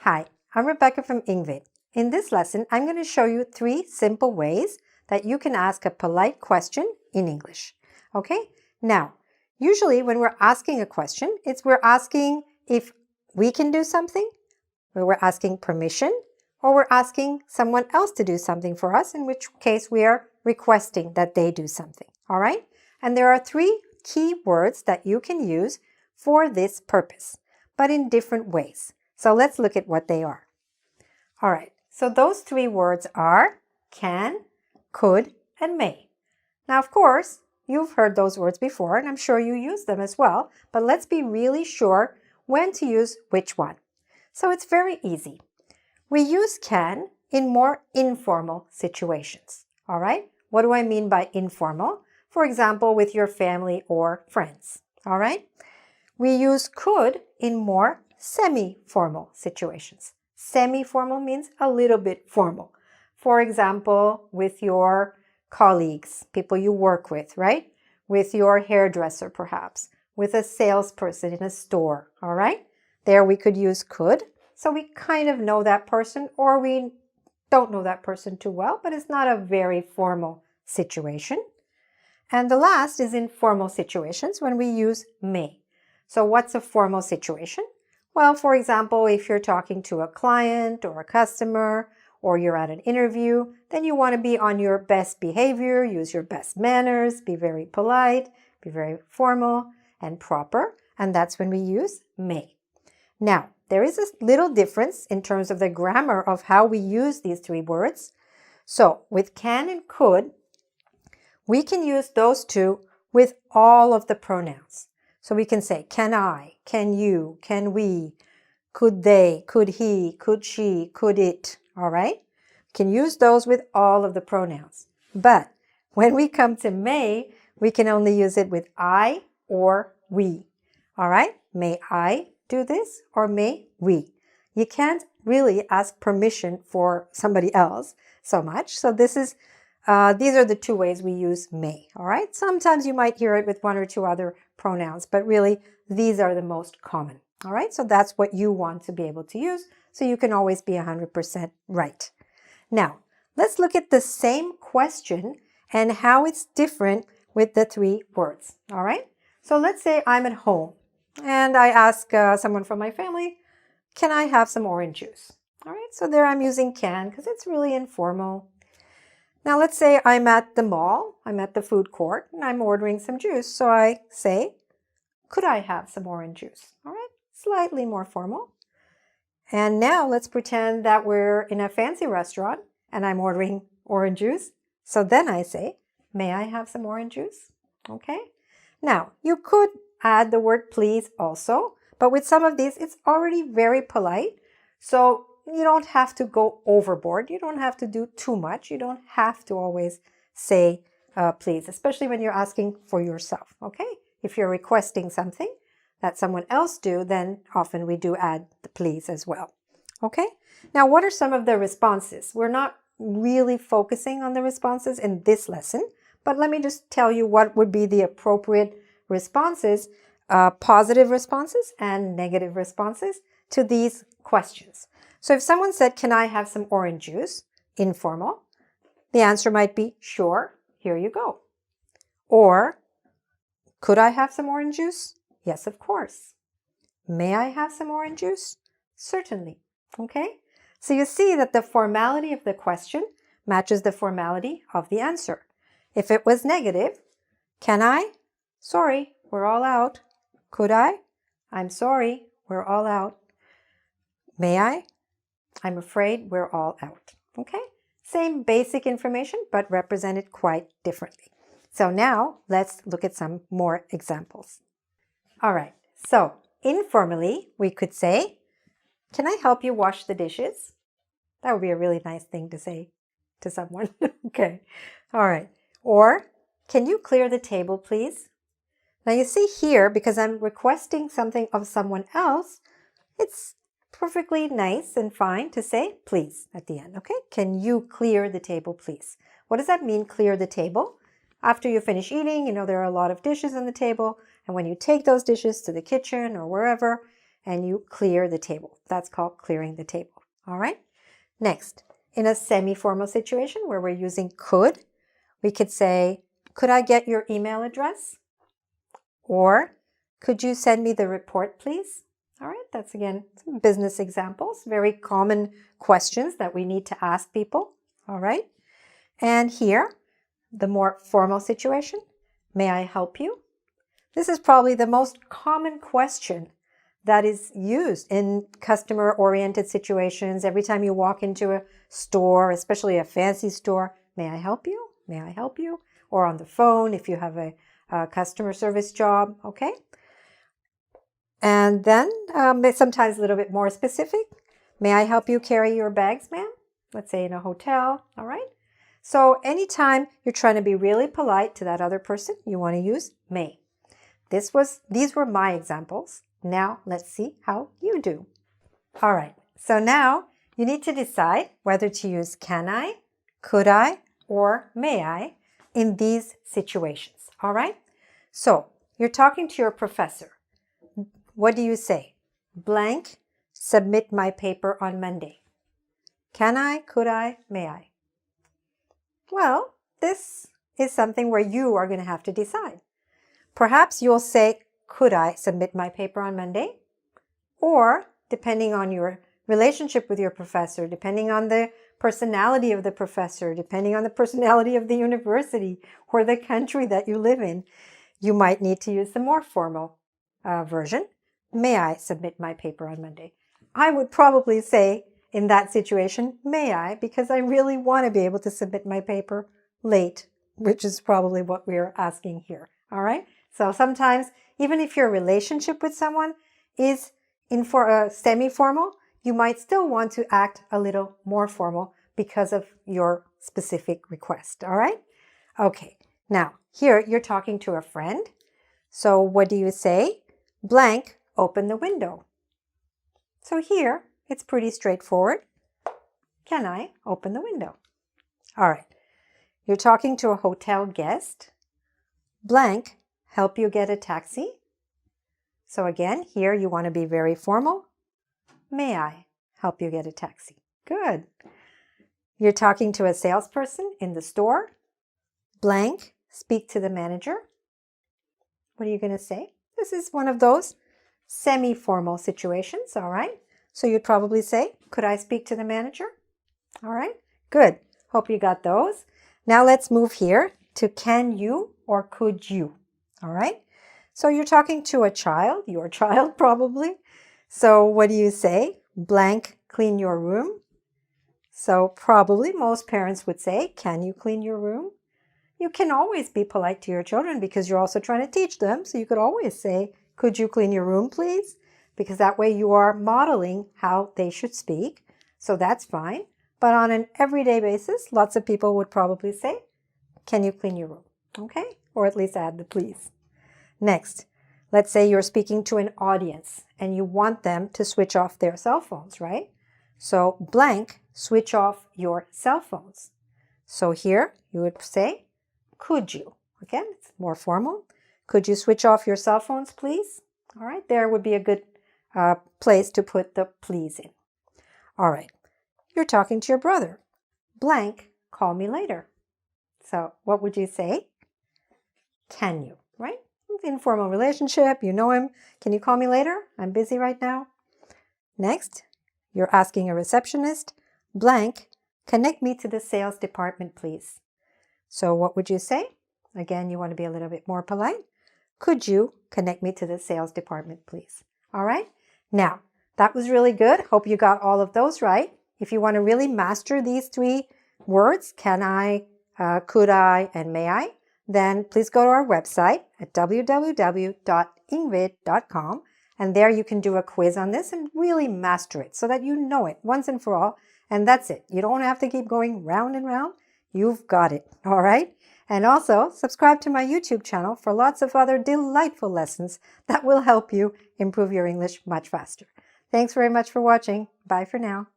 Hi, I'm Rebecca from Ingvid. In this lesson, I'm going to show you 3 simple ways that you can ask a polite question in English. Okay? Now, usually when we're asking a question, we're asking if we can do something, or we're asking permission, or we're asking someone else to do something for us, in which case we are requesting that they do something. All right? And there are 3 key words that you can use for this purpose, but in different ways. So let's look at what they are. All right, so those 3 words are can, could, and may. Now, of course, you've heard those words before, and I'm sure you use them as well, but let's be really sure when to use which one. So it's very easy. We use can in more informal situations. All right, what do I mean by informal? For example, with your family or friends. All right, we use could in more semi-formal situations. Semi-formal means a little bit formal. For example, with your colleagues, people you work with, right? With your hairdresser, perhaps. With a salesperson in a store, all right? There we could use could. So we kind of know that person, or we don't know that person too well, but it's not a very formal situation. And the last is in formal situations when we use may. So what's a formal situation? Well, for example, if you're talking to a client or a customer, or you're at an interview, then you want to be on your best behavior, use your best manners, be very polite, be very formal and proper, and that's when we use may. Now, there is a little difference in terms of the grammar of how we use these 3 words. So, with can and could, we can use those 2 with all of the pronouns. So we can say, can I, can you, can we, could they, could he, could she, could it, all right? We can use those with all of the pronouns. But when we come to may, we can only use it with I or we, all right? May I do this or may we? You can't really ask permission for somebody else so much. So these are the 2 ways we use may, all right? Sometimes you might hear it with 1 or 2 other pronouns, but really these are the most common, all right? So that's what you want to be able to use, so you can always be 100% right. Now, let's look at the same question and how it's different with the 3 words, all right? So let's say I'm at home and I ask someone from my family, can I have some orange juice? All right, so there I'm using can because it's really informal. Now let's say I'm at the mall, I'm at the food court, and I'm ordering some juice. So I say, could I have some orange juice? All right, slightly more formal. And now let's pretend that we're in a fancy restaurant and I'm ordering orange juice. So then I say, may I have some orange juice? Okay. Now you could add the word please also, but with some of these, it's already very polite. So you don't have to go overboard. You don't have to do too much. You don't have to always say please, especially when you're asking for yourself, okay? If you're requesting something that someone else do, then often we do add the please as well, okay? Now, what are some of the responses? We're not really focusing on the responses in this lesson, but let me just tell you what would be the appropriate responses, positive responses and negative responses to these questions. So if someone said, can I have some orange juice? Informal. The answer might be, sure, here you go. Or, could I have some orange juice? Yes, of course. May I have some orange juice? Certainly. Okay? So you see that the formality of the question matches the formality of the answer. If it was negative, can I? Sorry, we're all out. Could I? I'm sorry, we're all out. May I? I'm afraid we're all out, okay? Same basic information, but represented quite differently. So now let's look at some more examples. All right, so informally, we could say, can I help you wash the dishes? That would be a really nice thing to say to someone. Okay, all right. Or, can you clear the table, please? Now you see here, because I'm requesting something of someone else, it's perfectly nice and fine to say please at the end, okay? Can you clear the table, please? What does that mean, clear the table? After you finish eating, you know there are a lot of dishes on the table, and when you take those dishes to the kitchen or wherever, and you clear the table. That's called clearing the table. All right? Next, in a semi-formal situation where we're using could, we could say, could I get your email address? Or, could you send me the report, please? All right, that's again some business examples, very common questions that we need to ask people. All right? And here, the more formal situation, may I help you? This is probably the most common question that is used in customer-oriented situations. Every time you walk into a store, especially a fancy store, may I help you? May I help you? Or on the phone if you have a customer service job, okay? And then sometimes a little bit more specific. May I help you carry your bags, ma'am? Let's say in a hotel, all right? So anytime you're trying to be really polite to that other person, you want to use may. These were my examples. Now let's see how you do. All right, so now you need to decide whether to use can I, could I, or may I in these situations, all right? So you're talking to your professor. What do you say? Blank, submit my paper on Monday. Can I, could I, may I? Well, this is something where you are going to have to decide. Perhaps you'll say, could I submit my paper on Monday? Or, depending on your relationship with your professor, depending on the personality of the professor, depending on the personality of the university or the country that you live in, you might need to use the more formal version. May I submit my paper on Monday? I would probably say, in that situation, may I, because I really want to be able to submit my paper late, which is probably what we're asking here, all right? So sometimes, even if your relationship with someone is semi-formal, you might still want to act a little more formal because of your specific request, all right? Okay, now, here you're talking to a friend. So what do you say? Blank, open the window. So here, it's pretty straightforward. Can I open the window? All right. You're talking to a hotel guest. Blank, help you get a taxi. So again, here you want to be very formal. May I help you get a taxi? Good. You're talking to a salesperson in the store. Blank, speak to the manager. What are you going to say? This is one of those semi-formal situations, all right? So you'd probably say, could I speak to the manager? All right, good. Hope you got those. Now let's move here to can you or could you? All right. So you're talking to a child, your child probably. So what do you say? Blank, clean your room. So probably most parents would say, can you clean your room? You can always be polite to your children because you're also trying to teach them. So you could always say, could you clean your room, please? Because that way you are modeling how they should speak. So that's fine. But on an everyday basis, lots of people would probably say, can you clean your room? Okay? Or at least add the please. Next, let's say you're speaking to an audience and you want them to switch off their cell phones, right? So blank, switch off your cell phones. So here you would say, could you? Again, it's more formal. Could you switch off your cell phones, please? All right, there would be a good place to put the please in. All right, you're talking to your brother. Blank, call me later. So what would you say? Can you, right? Informal relationship, you know him. Can you call me later? I'm busy right now. Next, you're asking a receptionist. Blank, connect me to the sales department, please. So what would you say? Again, you want to be a little bit more polite. Could you connect me to the sales department, please? All right. Now, that was really good. Hope you got all of those right. If you want to really master these three words, can I, could I, and may I, then please go to our website at www.ingrid.com. And there you can do a quiz on this and really master it so that you know it once and for all. And that's it. You don't have to keep going round and round. You've got it. All right. And also subscribe to my YouTube channel for lots of other delightful lessons that will help you improve your English much faster. Thanks very much for watching. Bye for now.